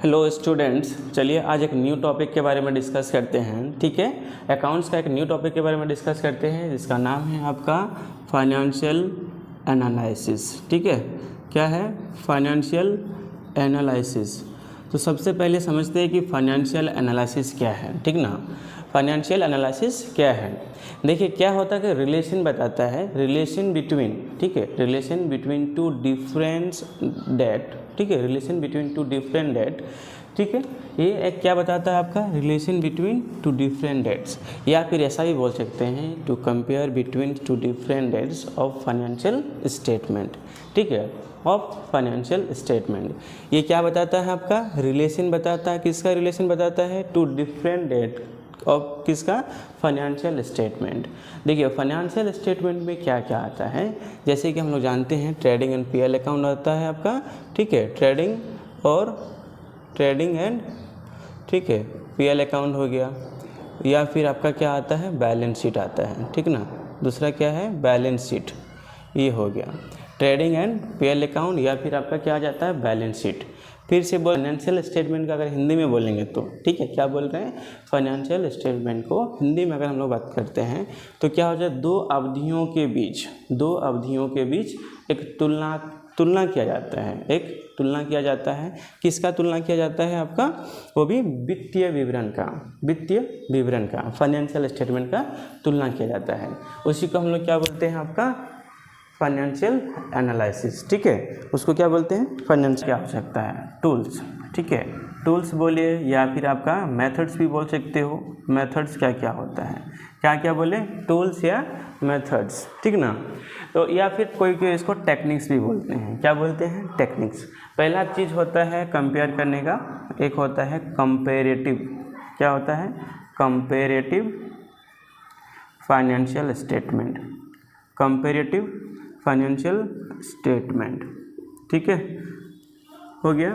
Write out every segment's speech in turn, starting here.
Hello students, चलिए आज एक न्यू टॉपिक के बारे में डिस्कस करते हैं। ठीक है, अकाउंट्स का एक न्यू टॉपिक के बारे में डिस्कस करते हैं जिसका नाम है आपका फाइनेंशियल एनालिसिस। ठीक है, क्या है? Financial analysis. तो सबसे पहले समझते हैं कि फाइनेंशियल एनालिसिस क्या है। ठीक ना, फाइनेंशियल एनालिसिस क्या है? देखिए क्या होता है कि रिलेशन बताता है, रिलेशन बिटवीन, ठीक है, relation between two different date. ठीक है, relation between two different date. ठीक है, ये एक क्या बताता है आपका? Relation between two different dates, या फिर ऐसा भी बोल सकते हैं to compare between two different dates of financial statement. ठीक है, ऑफ फाइनेंशियल स्टेटमेंट। ये क्या बताता है आपका? रिलेशन बताता है। किसका रिलेशन बताता है? टू डिफरेंट डेट ऑफ किसका? Financial statement. देखिए फाइनेंशियल स्टेटमेंट में क्या क्या आता है, जैसे कि हम लोग जानते हैं ट्रेडिंग एंड पीएल अकाउंट आता है आपका। ठीक है, ट्रेडिंग एंड ठीक है पीएल अकाउंट हो गया, या फिर आपका क्या आता है? बैलेंस शीट आता है। ठीक ना, दूसरा क्या है? Balance sheet. ये हो गया ट्रेडिंग एंड पीएल अकाउंट, या फिर आपका क्या आ जाता है? Balance sheet. फिर से बोल फाइनेंशियल स्टेटमेंट का अगर हिंदी में बोलेंगे तो ठीक है, क्या बोल रहे हैं? फाइनेंशियल स्टेटमेंट को हिंदी में अगर हम लोग बात करते हैं तो क्या हो जाए? दो अवधियों के बीच एक तुलना किया जाता है। एक तुलना किया जाता है। किसका तुलना किया जाता है आपका? वो भी वित्तीय विवरण का फाइनेंशियल स्टेटमेंट का तुलना किया जाता है। उसी को हम लोग क्या बोलते हैं आपका? Financial analysis. ठीक है, उसको क्या बोलते हैं? फाइनेंशियल। क्या हो सकता है? टूल्स। ठीक है, टूल्स बोलिए, या फिर आपका मेथड्स भी बोल सकते हो। मेथड्स क्या क्या होता है? क्या क्या बोले? टूल्स या मेथड्स। ठीक ना, तो या फिर कोई इसको टेक्निक्स भी बोलते हैं। क्या बोलते हैं? टेक्निक्स। पहला चीज़ होता है कंपेयर करने का, एक होता है कंपेरेटिव। क्या होता है? Comparative financial statement. Comparative financial statement. ठीक है, हो गया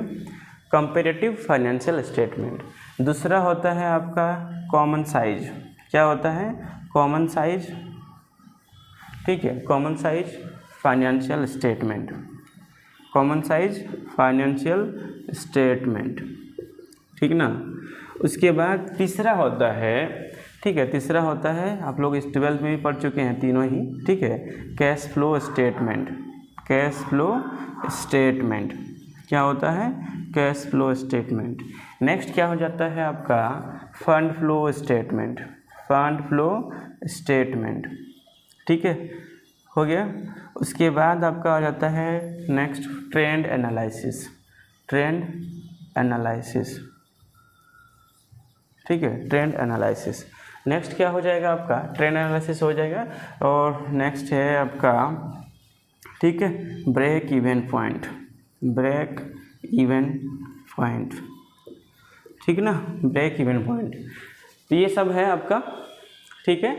कंपेरेटिव फाइनेंशियल स्टेटमेंट। दूसरा होता है आपका कॉमन साइज। क्या होता है? Common size. ठीक है, common size financial statement. Common size financial statement. ठीक ना, उसके बाद तीसरा होता है, ठीक है, तीसरा होता है, आप लोग इस 12th में भी पढ़ चुके हैं तीनों ही। ठीक है, cash flow statement. Cash flow statement क्या होता है? Cash flow statement. नेक्स्ट क्या हो जाता है आपका? Fund flow statement. Fund flow statement. ठीक है, हो गया। उसके बाद आपका आ जाता है next trend analysis. Trend analysis. ठीक है, ट्रेंड एनालिसिस। नेक्स्ट क्या हो जाएगा आपका? ट्रेंड एनालिसिस हो जाएगा। और नेक्स्ट है आपका, ठीक है, break even point. Break even point. ठीक ना, ब्रेक इवन पॉइंट। तो ये सब है आपका। ठीक है,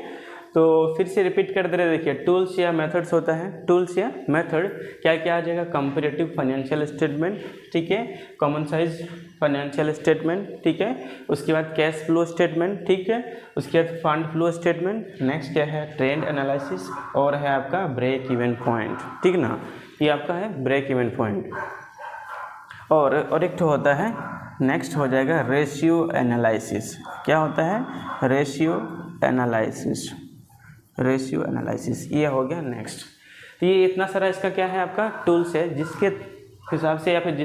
तो फिर से रिपीट कर दे रहे, देखिए टूल्स या मेथड्स होता है। टूल्स या मेथड क्या क्या आ जाएगा? Comparative financial statement. ठीक है, कॉमन साइज फाइनेंशियल स्टेटमेंट। ठीक है, उसके बाद कैश फ्लो स्टेटमेंट। ठीक है, उसके बाद फंड फ्लो स्टेटमेंट। नेक्स्ट क्या है? ट्रेंड एनालिसिस, और है आपका ब्रेक इवन पॉइंट। ठीक ना, ये आपका है ब्रेक इवन पॉइंट। और एक तो होता है, नेक्स्ट हो जाएगा रेशियो एनालिसिस। क्या होता है? Ratio analysis. रेशियो एनालिसिस, ये हो गया नेक्स्ट। तो ये इतना सारा इसका क्या है आपका? टूल्स है, जिसके हिसाब से या फिर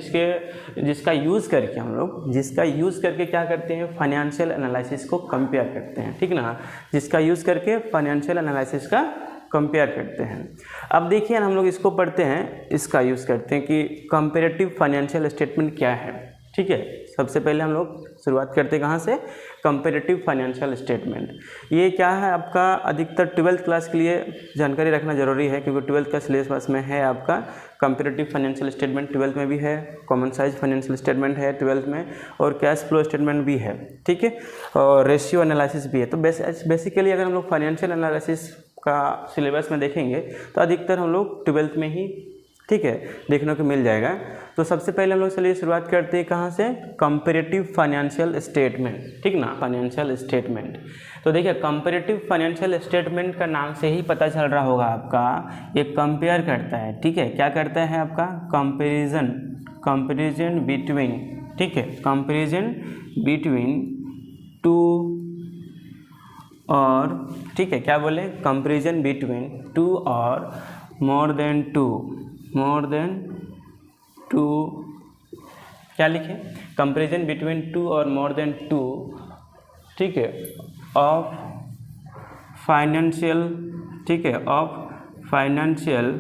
जिसका यूज़ करके क्या करते हैं? फाइनेंशियल एनालिसिस को कंपेयर करते हैं। ठीक ना, जिसका यूज़ करके फाइनेंशियल एनालिसिस का कंपेयर करते हैं। अब देखिए हम लोग इसको पढ़ते हैं, इसका यूज़ करते हैं कि कंपेरेटिव फाइनेंशियल स्टेटमेंट क्या है। ठीक है, सबसे पहले हम लोग शुरुआत करते हैं कहाँ से? Comparative financial statement. ये क्या है आपका? अधिकतर 12th क्लास के लिए जानकारी रखना जरूरी है, क्योंकि 12th का सिलेबस में है आपका कंपेरेटिव फाइनेंशियल स्टेटमेंट। 12th में भी है, कॉमन साइज फाइनेंशियल स्टेटमेंट है 12th में, और कैश फ्लो स्टेटमेंट भी है। ठीक है, और रेशियो एनालिसिस भी है। तो बेसिकली अगर हम लोग फाइनेंशियल एनालिसिस का सिलेबस में देखेंगे तो अधिकतर हम लोग 12th में ही, ठीक है, देखने को मिल जाएगा। तो सबसे पहले हम लोग चलिए शुरुआत करते हैं कहाँ से? Comparative financial statement. ठीक ना, फाइनेंशियल स्टेटमेंट। तो देखिए कंपेरेटिव फाइनेंशियल स्टेटमेंट का नाम से ही पता चल रहा होगा आपका, ये कंपेयर करता है। ठीक है, क्या करता है आपका? कंपेरिजन बिटवीन ठीक है, कंपैरिजन बिटवीन टू और, ठीक है, क्या बोले, कंपैरिजन बिटवीन टू और मोर देन टू, क्या लिखे, कंपैरिजन बिटवीन टू और मोर देन टू, ठीक है, ऑफ फाइनेंशियल, ठीक है, ऑफ फाइनेंशियल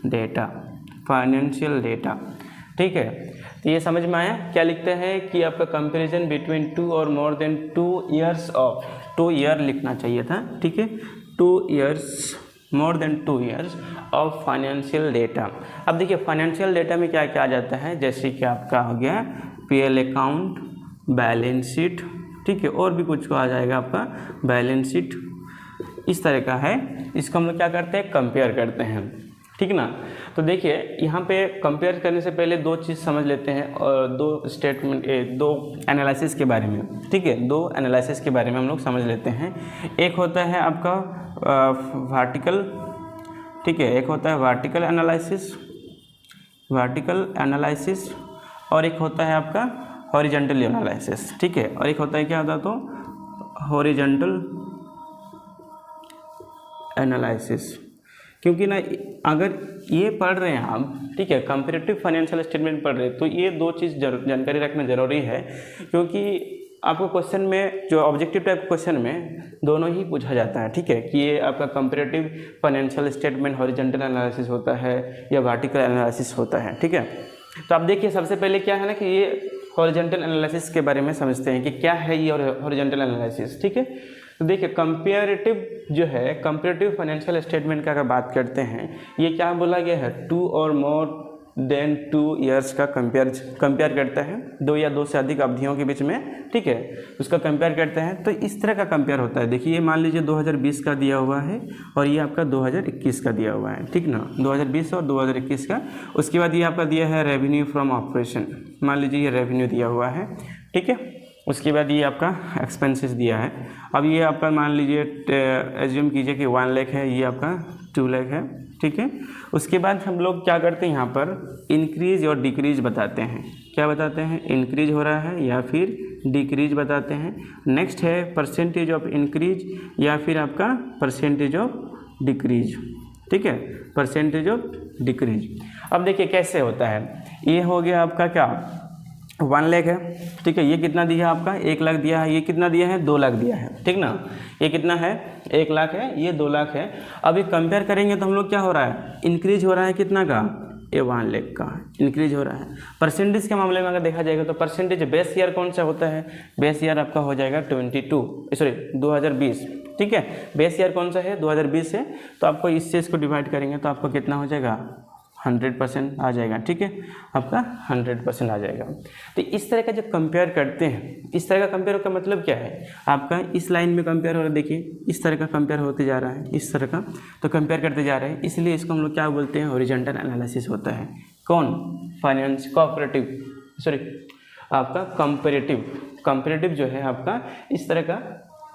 डेटा, ठीक है। तो ये समझ में आया, क्या लिखते हैं कि आपका कंपैरिजन बिटवीन टू और more than 2 years of, 2 year लिखना चाहिए था, ठीक है, 2 years, more than 2 years of financial data. अब देखिए फाइनेंशियल डेटा में क्या क्या आ जाता है, जैसे कि आपका हो गया पीएल अकाउंट, बैलेंस शीट, ठीक है, और भी कुछ को आ जाएगा आपका बैलेंस शीट, इस तरह का है। इसको हम लोग क्या करते हैं, कंपेयर करते हैं, ठीक ना। तो देखिए यहाँ पे कंपेयर करने से पहले दो चीज़ समझ लेते हैं, और दो एनालिसिस के बारे में, ठीक है, 2 एनालिसिस के बारे में हम लोग समझ लेते हैं। एक होता है आपका वर्टिकल, ठीक है, एक होता है वर्टिकल एनालिसिस, और एक होता है आपका हॉरिजॉन्टल एनालिसिस, ठीक है, और एक होता है क्या होता है, तो हॉरिजॉन्टल एनालिसिस। क्योंकि ना अगर ये पढ़ रहे हैं आप, ठीक है, कंपैरेटिव फाइनेंशियल स्टेटमेंट पढ़ रहे हैं, तो ये 2 चीज़ जानकारी रखना जरूरी है, क्योंकि आपको क्वेश्चन में, जो ऑब्जेक्टिव टाइप क्वेश्चन में दोनों ही पूछा जाता है, ठीक है, कि ये आपका comparative financial statement horizontal analysis होता है या वर्टिकल एनालिसिस होता है, ठीक है। तो आप देखिए सबसे पहले क्या है ना कि ये हॉरिजॉन्टल एनालिसिस के बारे में समझते हैं कि क्या है ये हॉरिजॉन्टल एनालिसिस, ठीक है। तो देखिए कंपैरेटिव जो है, कंपैरेटिव फाइनेंशियल स्टेटमेंट का अगर बात करते हैं, ये क्या बोला गया है, 2 और मोर देन 2 ईयर्स का कंपेयर करता है, 2 या 2 से अधिक अवधियों के बीच में, ठीक है, उसका कंपेयर करते हैं। तो इस तरह का कंपेयर होता है। देखिए ये मान लीजिए 2020 का दिया हुआ है और ये आपका 2021 का दिया हुआ है, ठीक ना, 2020 और 2021 का। उसके बाद ये आपका दिया है रेवेन्यू फ्रॉम ऑपरेशन, मान लीजिए ये रेवेन्यू दिया हुआ है, ठीक है। उसके बाद ये आपका एक्सपेंसेस दिया है। अब ये आपका मान लीजिए एज्यूम कीजिए कि 1 लाख है, ये आपका 2 लाख है, ठीक है। उसके बाद हम लोग क्या करते हैं, यहाँ पर इंक्रीज और डिक्रीज बताते हैं। क्या बताते हैं, इंक्रीज हो रहा है या फिर डिक्रीज बताते हैं। नेक्स्ट है परसेंटेज ऑफ इंक्रीज या फिर आपका परसेंटेज ऑफ डिक्रीज, ठीक है, परसेंटेज ऑफ डिक्रीज। अब देखिए कैसे होता है, ये हो गया आपका क्या, 1 लाख है, ठीक है, ये कितना दिया है आपका, 1 लाख दिया है, ये कितना दिया है, 2 लाख दिया है, ठीक ना, ये कितना है, 1 लाख है, ये 2 लाख है। अब ये कंपेयर करेंगे तो हम लोग क्या हो रहा है, इंक्रीज हो रहा है कितना का, ये 1 लाख का इंक्रीज हो रहा है। परसेंटेज के मामले में अगर देखा जाएगा तो परसेंटेज बेस ईयर कौन सा होता है, बेस ईयर आपका हो जाएगा 2020, ठीक है, बेस ईयर कौन सा है, 2020 है। तो आपको इससे इसको डिवाइड करेंगे तो आपको कितना हो जाएगा, 100% आ जाएगा, ठीक है, आपका 100% आ जाएगा। तो इस तरह का जब कंपेयर करते हैं, इस तरह का कंपेयर का मतलब क्या है, आपका इस लाइन में कंपेयर हो रहा है, देखिए इस तरह का कंपेयर होते जा रहा है, इस तरह का, तो कंपेयर करते जा रहे हैं, इसलिए इसको हम लोग क्या बोलते हैं, हॉरिजॉन्टल एनालिसिस होता है। कौन, आपका कंपैरेटिव जो है आपका इस तरह का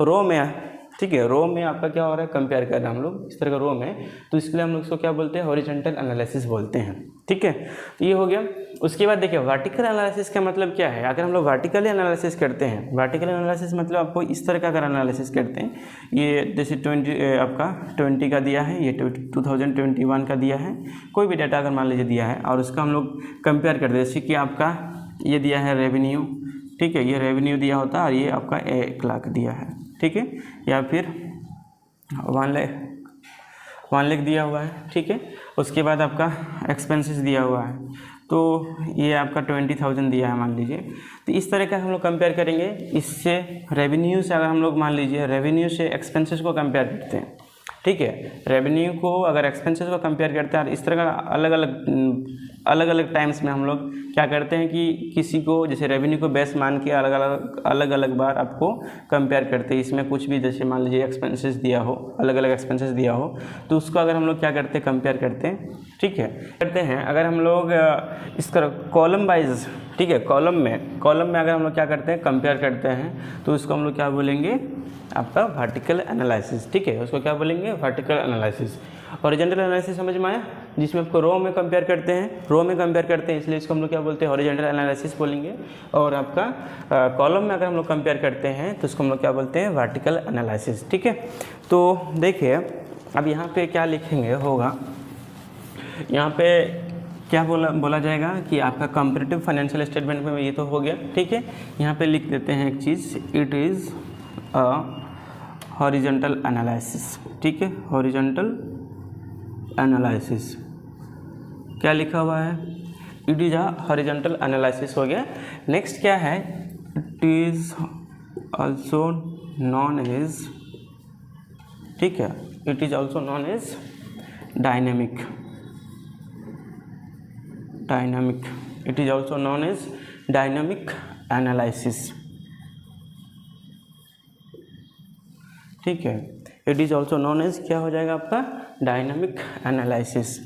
रो में, ठीक है, रो में आपका क्या हो रहा है, कंपेयर कर रहे हैं हम लोग इस तरह का रो में, तो इसके लिए हम लोग इसको क्या बोलते हैं, हॉरिजॉन्टल एनालिसिस बोलते हैं, ठीक है। तो ये हो गया। उसके बाद देखिए वर्टिकल एनालिसिस का मतलब क्या है, अगर हम लोग वर्टिकल एनालिसिस करते हैं, वर्टिकल एनालिसिस मतलब आपको इस तरह का अगर एनालिसिस करते हैं, ये जैसे 20 का दिया है, ये 2021 का दिया है, कोई भी डाटा अगर मान लीजिए दिया है और उसका हम लोग कंपेयर करते हैं, जैसे कि आपका ये दिया है रेवेन्यू, ठीक है, ये रेवेन्यू दिया होता है और ये आपका 1 लाख दिया है, ठीक है, या फिर 1 लाख दिया हुआ है, ठीक है। उसके बाद आपका एक्सपेंसेस दिया हुआ है, तो ये आपका 20,000 दिया है मान लीजिए। तो इस तरह का हम लोग कंपेयर करेंगे, इससे रेवेन्यू से अगर हम लोग मान लीजिए रेवेन्यू से एक्सपेंसेस को कंपेयर करते हैं, ठीक है, रेवेन्यू को अगर एक्सपेंसेस को कंपेयर करते हैं, और इस तरह का अलग अलग टाइम्स में हम लोग क्या करते हैं कि किसी को जैसे रेवेन्यू को बेस मान के अलग अलग बार आपको कंपेयर करते हैं। इसमें कुछ भी जैसे मान लीजिए एक्सपेंसेस दिया हो, अलग अलग एक्सपेंसेस दिया हो, तो उसको अगर हम लोग क्या करते हैं, कंपेयर करते हैं, ठीक है, करते हैं। अगर हम लोग इस तरह कॉलम वाइज, ठीक है, कॉलम में अगर हम लोग क्या करते हैं, कंपेयर करते हैं, तो उसको हम लोग क्या बोलेंगे, आपका वर्टिकल एनालिसिस, ठीक है, उसको क्या बोलेंगे, वर्टिकल एनालिसिस। हॉरिजॉन्टल एनालिसिस समझ में आया, जिसमें आपको रो में कंपेयर करते हैं, इसलिए इसको हम लोग क्या बोलते हैं, हॉरिजॉन्टल एनालिसिस बोलेंगे। और आपका कॉलम में अगर हम लोग कंपेयर करते हैं तो उसको हम लोग क्या बोलते हैं, वर्टिकल एनालिसिस। ठीक है, तो देखिए अब यहाँ पे क्या लिखेंगे होगा, यहाँ पे क्या बोला जाएगा कि आपका कंपैरेटिव फाइनेंशियल स्टेटमेंट में ये तो हो गया। ठीक है, यहाँ पे लिख देते हैं एक चीज़, it is a horizontal analysis. ठीक है, हॉरिजॉन्टल एनालिसिस क्या लिखा हुआ है, it is a horizontal analysis हो गया। नेक्स्ट क्या है, it is also known as, ठीक है, it is also known as dynamic, it is also known as dynamic analysis. ठीक है, it is also known as क्या हो जाएगा आपका, डायनेमिक एनालिसिस।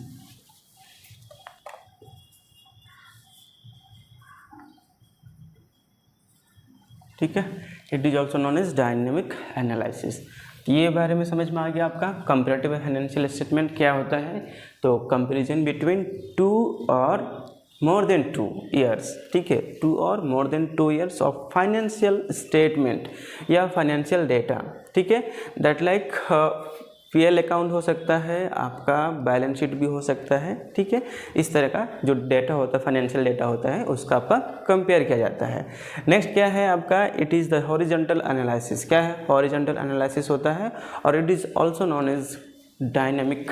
ठीक है, it is also known as dynamic analysis. ये बारे में समझ में आ गया आपका कंपैरेटिव फाइनेंशियल स्टेटमेंट क्या होता है। तो कंपैरिजन बिटवीन 2 और मोर देन 2 ईयर्स, ठीक है, 2 और more than 2 years of financial statement या फाइनेंशियल डेटा। ठीक है, दैट लाइक पीएल अकाउंट हो सकता है, आपका बैलेंस शीट भी हो सकता है। ठीक है, इस तरह का जो डेटा होता है, फाइनेंशियल डेटा होता है, उसका आपका कंपेयर किया जाता है। नेक्स्ट क्या है आपका, it is the horizontal analysis. क्या है, हॉरिजॉन्टल एनालिसिस होता है और it is also known as dynamic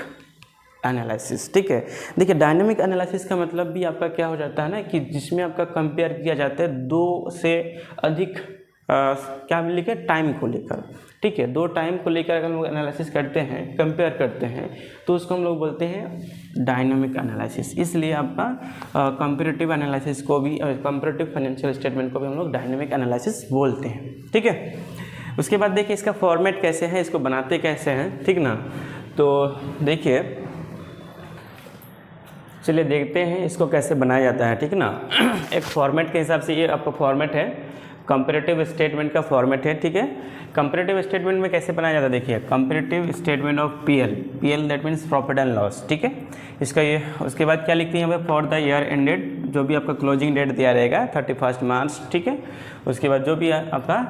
analysis. ठीक है, देखिए डायनेमिक एनालिसिस का मतलब भी आपका क्या हो जाता है ना, कि जिसमें आपका कंपेयर किया जाता है 2 से अधिक क्या लिखे, टाइम को लेकर। ठीक है, 2 टाइम को लेकर अगर हम लोग एनालिसिस करते हैं, कंपेयर करते हैं, तो उसको हम लोग बोलते हैं डायनामिक एनालिसिस। इसलिए आपका कंपैरेटिव एनालिसिस को भी, कंपैरेटिव फाइनेंशियल स्टेटमेंट को भी हम लोग डायनामिक एनालिसिस बोलते हैं। ठीक है, उसके बाद देखिए इसका फॉर्मेट कैसे है, इसको बनाते कैसे हैं, ठीक ना। तो देखिए चलिए देखते हैं इसको कैसे बनाया जाता है, ठीक ना। एक फॉर्मेट के हिसाब से ये आपका फॉर्मेट है, कंपैरेटिव स्टेटमेंट का फॉर्मेट है। ठीक है, कंपैरेटिव स्टेटमेंट में कैसे बनाया जाता है, देखिए comparative statement of PL that means profit and loss. ठीक है, इसका ये, उसके बाद क्या लिखते हैं यहाँ पे, फॉर द ईयर एंडेड, जो भी आपका क्लोजिंग डेट दिया रहेगा 31 मार्च। ठीक है, उसके बाद जो भी आपका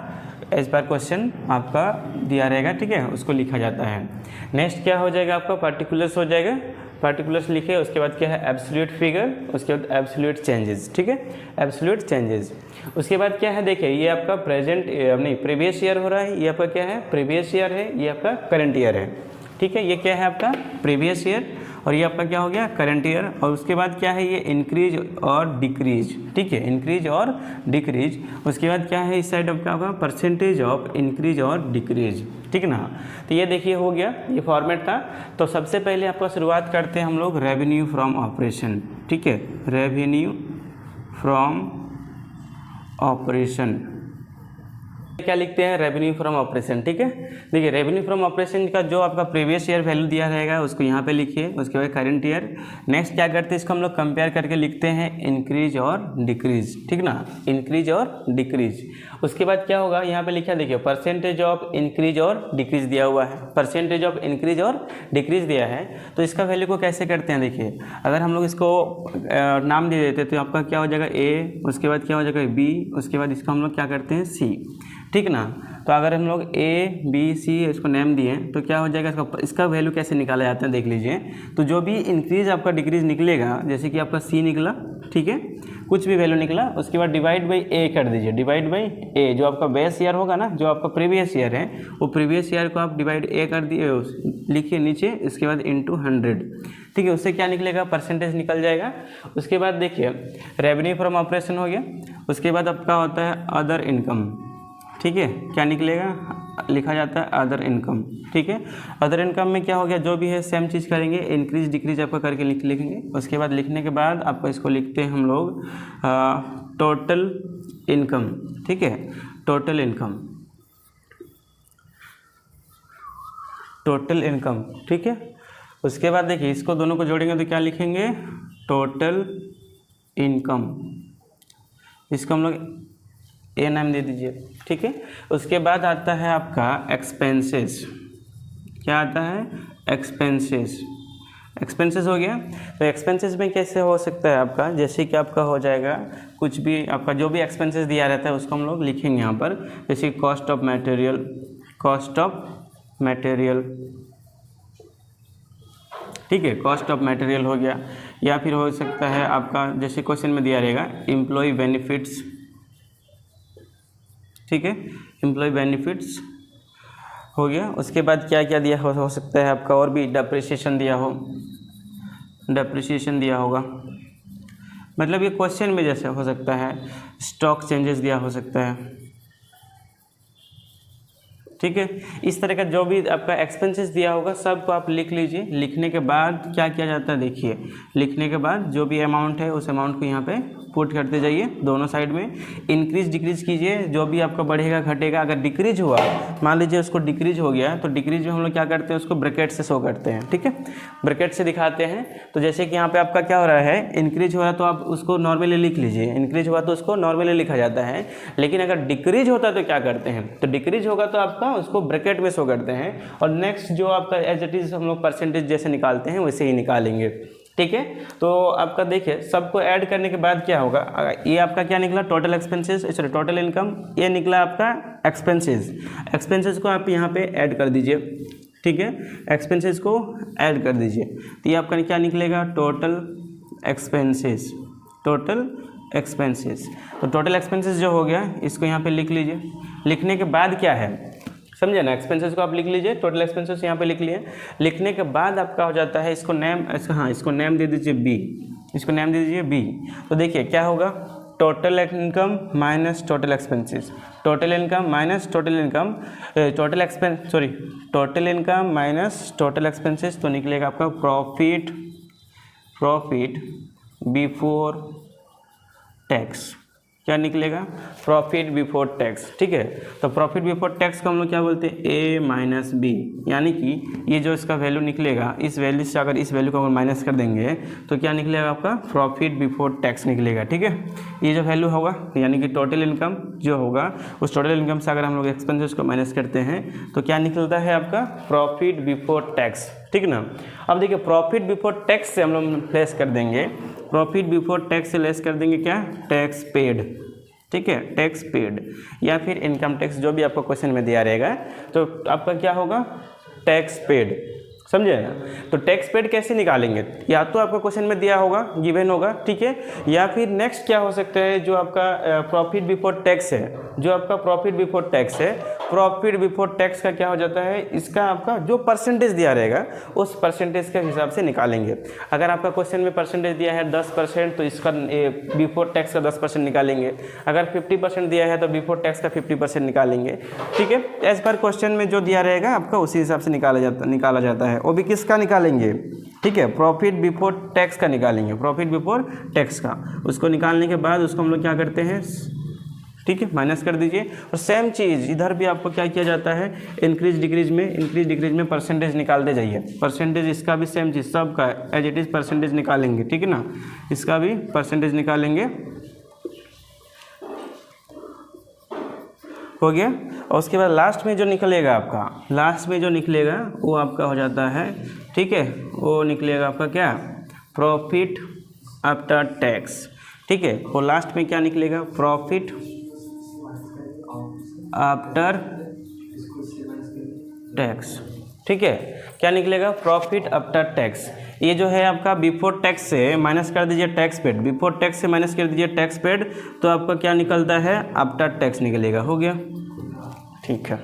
एज पर क्वेश्चन आपका दिया रहेगा, ठीक है, उसको लिखा जाता है। नेक्स्ट क्या हो जाएगा आपका, पार्टिकुलर्स हो जाएगा, पार्टिकुलर्स लिखे, उसके बाद क्या है एब्सोल्यूट फिगर, उसके बाद एब्सोल्यूट चेंजेस। ठीक है, एब्सोल्यूट चेंजेस। उसके बाद क्या है, देखिए ये आपका प्रेजेंट नहीं प्रीवियस ईयर हो रहा है, ये आपका क्या है प्रीवियस ईयर है, ये आपका करंट ईयर है। ठीक है, ये क्या है आपका प्रीवियस ईयर और ये आपका क्या हो गया करंट ईयर। और उसके बाद क्या है, ये इंक्रीज और डिक्रीज। ठीक है, इंक्रीज और डिक्रीज। उसके बाद क्या है, इस साइड आपका होगा परसेंटेज ऑफ इंक्रीज और डिक्रीज। ठीक ना, तो ये देखिए हो गया, ये फॉर्मेट था। तो सबसे पहले आपका शुरुआत करते हैं हम लोग रेवेन्यू फ्रॉम ऑपरेशन। ठीक है, रेवेन्यू फ्रॉम ऑपरेशन क्या लिखते हैं, रेवेन्यू फ्रॉम ऑपरेशन। ठीक है, देखिए रेवेन्यू फ्रॉम ऑपरेशन का जो आपका प्रीवियस ईयर वैल्यू दिया रहेगा उसको यहाँ पे लिखिए, उसके बाद करंट ईयर। नेक्स्ट क्या करते हैं, इसको हम लोग कंपेयर करके लिखते हैं इंक्रीज और डिक्रीज। ठीक ना, इंक्रीज और डिक्रीज। उसके बाद क्या होगा, यहाँ पे लिखा देखिए परसेंटेज ऑफ इंक्रीज और डिक्रीज दिया हुआ है, परसेंटेज ऑफ इंक्रीज और डिक्रीज दिया है। तो इसका वैल्यू को कैसे करते हैं, देखिए अगर हम लोग इसको नाम दे देते तो आपका क्या हो जाएगा ए, उसके बाद क्या हो जाएगा बी, उसके बाद इसको हम लोग क्या करते हैं सी। ठीक ना, तो अगर हम लोग ए बी सी इसको नेम दिए तो क्या हो जाएगा, इसका वैल्यू कैसे निकाला जाता है देख लीजिए। तो जो भी इंक्रीज आपका डिक्रीज निकलेगा, जैसे कि आपका सी निकला, ठीक है, कुछ भी वैल्यू निकला, उसके बाद डिवाइड बाई ए कर दीजिए, डिवाइड बाई ए, जो आपका बेस ईयर होगा ना, जो आपका प्रीवियस ईयर है, वो प्रीवियस ईयर को आप डिवाइड ए कर दिए, लिखिए नीचे, इसके बाद इंटू 100। ठीक है, उससे क्या निकलेगा, परसेंटेज निकल जाएगा। उसके बाद देखिए रेवेन्यू फ्रॉम ऑपरेशन हो गया। उसके बाद आपका होता है अदर इनकम। ठीक है, क्या निकलेगा, लिखा जाता है अदर इनकम। ठीक है, अदर इनकम में क्या हो गया, जो भी है सेम चीज़ करेंगे, इंक्रीज डिक्रीज आपका करके लिखेंगे। उसके बाद लिखने के बाद आपको इसको लिखते हैं हम लोग टोटल इनकम। ठीक है, टोटल इनकम, टोटल इनकम। ठीक है, उसके बाद देखिए इसको दोनों को जोड़ेंगे तो क्या लिखेंगे, टोटल इनकम, इसको हम लोग ए नाम दे दीजिए। ठीक है, उसके बाद आता है आपका एक्सपेंसेस। क्या आता है, एक्सपेंसेस, एक्सपेंसेस हो गया। तो एक्सपेंसेस में कैसे हो सकता है आपका, जैसे कि आपका हो जाएगा कुछ भी आपका जो भी एक्सपेंसेस दिया रहता है उसको हम लोग लिखेंगे यहाँ पर, जैसे cost of material, cost of material, ठीक है, कॉस्ट ऑफ मटेरियल हो गया। या फिर हो सकता है आपका जैसे क्वेश्चन में दिया रहेगा एम्प्लॉय बेनिफिट्स, ठीक है, एम्प्लॉय बेनिफिट्स हो गया। उसके बाद क्या क्या दिया हो सकता है आपका, और भी डेप्रिसिएशन दिया हो, डेप्रिसिएशन दिया होगा, मतलब ये क्वेश्चन में जैसे हो सकता है स्टॉक चेंजेस दिया हो सकता है, ठीक है। इस तरह का जो भी आपका एक्सपेंसेस दिया होगा सबको आप लिख लीजिए। लिखने के बाद क्या किया जाता है देखिए, लिखने के बाद जो भी अमाउंट है उस अमाउंट को यहाँ पे पुट करते जाइए दोनों साइड में, इंक्रीज डिक्रीज कीजिए, जो भी आपका बढ़ेगा घटेगा। अगर डिक्रीज हुआ, मान लीजिए उसको डिक्रीज हो गया, तो डिक्रीज में हम लोग क्या करते हैं उसको ब्रैकेट से शो करते हैं, ठीक है, ब्रैकेट से दिखाते हैं। तो जैसे कि यहाँ पे आपका क्या हो रहा है, इंक्रीज हो रहा है तो आप उसको नॉर्मली लिख लीजिए, इंक्रीज हुआ तो उसको नॉर्मली लिखा जाता है। लेकिन अगर डिक्रीज होता है तो क्या करते हैं, तो डिक्रीज होगा तो आपका उसको ब्रैकेट में शो करते हैं, और नेक्स्ट जो आपका एज इट इज हम लोग परसेंटेज जैसे निकालते हैं वैसे ही निकालेंगे, ठीक है। तो आपका देखिए सबको ऐड करने के बाद क्या होगा, ये आपका क्या निकला total expenses, sorry total income, ये निकला आपका एक्सपेंसेस। एक्सपेंसेस को आप यहाँ पे ऐड कर दीजिए, ठीक है, एक्सपेंसेस को ऐड कर दीजिए। तो ये आपका क्या निकलेगा, टोटल एक्सपेंसेस, टोटल एक्सपेंसेस। तो टोटल एक्सपेंसेस जो हो गया इसको यहाँ पे लिख लीजिए। लिखने के बाद क्या है, समझे ना, एक्सपेंसेस को आप लिख लीजिए, टोटल एक्सपेंसेस यहाँ पे लिख लिए। लिखने के बाद आपका हो जाता है इसको नेम, हाँ इसको नेम दे दीजिए बी, इसको नेम दे दीजिए बी। तो देखिए क्या होगा, total income minus total expenses, total income minus total income, total expense sorry total income minus total expenses, तो निकलेगा आपका प्रॉफिट, प्रॉफिट बिफोर टैक्स। क्या निकलेगा, प्रॉफिट बिफोर टैक्स, ठीक है। तो प्रॉफिट बिफोर टैक्स को हम लोग क्या बोलते हैं, ए माइनस बी, यानी कि ये जो इसका वैल्यू निकलेगा, इस वैल्यू से अगर इस वैल्यू को अगर माइनस कर देंगे तो क्या निकलेगा आपका प्रॉफिट बिफोर टैक्स निकलेगा, ठीक है। ये जो वैल्यू होगा यानी कि टोटल इनकम जो होगा उस टोटल इनकम से अगर हम लोग एक्सपेंसेस को माइनस करते हैं तो क्या निकलता है आपका प्रॉफिट बिफोर टैक्स, ठीक ना। अब देखिए प्रॉफिट बिफोर टैक्स से हम लोग लेस कर देंगे, प्रॉफिट बिफोर टैक्स से लेस कर देंगे क्या, टैक्स पेड, ठीक है, टैक्स पेड, या फिर इनकम टैक्स जो भी आपको क्वेश्चन में दिया रहेगा तो आपका क्या होगा, टैक्स पेड, समझे ना। तो टैक्स पेड कैसे निकालेंगे, या तो आपका क्वेश्चन में दिया होगा, गिवन होगा, ठीक है, या फिर नेक्स्ट क्या हो सकता है, जो आपका प्रॉफिट बिफोर टैक्स है, जो आपका प्रॉफिट बिफोर टैक्स है, प्रॉफिट बिफोर टैक्स का क्या हो जाता है, इसका आपका जो परसेंटेज दिया रहेगा उस परसेंटेज के हिसाब से निकालेंगे। अगर आपका क्वेश्चन में परसेंटेज दिया है 10% तो इसका बिफोर टैक्स का 10% निकालेंगे। अगर 50% दिया है तो बिफोर टैक्स का 50% निकालेंगे, ठीक है। एज पर क्वेश्चन में जो दिया रहेगा आपका उसी हिसाब से निकाला जाता है। वो भी किसका निकालेंगे, ठीक है, प्रॉफिट बिफोर टैक्स का निकालेंगे, प्रॉफिट बिफोर टैक्स का। उसको निकालने के बाद उसको हम लोग क्या करते हैं, ठीक है, माइनस कर दीजिए। और सेम चीज़ इधर भी आपको क्या किया जाता है, इंक्रीज डिक्रीज में परसेंटेज निकालते जाइए। परसेंटेज इसका भी सेम चीज़, सबका एज इट इज़ परसेंटेज निकालेंगे, ठीक है ना, इसका भी परसेंटेज निकालेंगे, हो गया। और उसके बाद लास्ट में जो निकलेगा आपका, लास्ट में जो निकलेगा वो आपका हो जाता है, ठीक है, वो निकलेगा आपका क्या, प्रॉफिट आफ्टर टैक्स, ठीक है। और लास्ट में क्या निकलेगा, प्रॉफिट आफ्टर टैक्स, ठीक है, क्या निकलेगा, प्रॉफिट आफ्टर टैक्स। ये जो है आपका बिफोर टैक्स से माइनस कर दीजिए टैक्स पेड, बिफोर टैक्स से माइनस कर दीजिए टैक्स पेड, तो आपका क्या निकलता है, आफ्टर टैक्स निकलेगा, हो गया, ठीक है।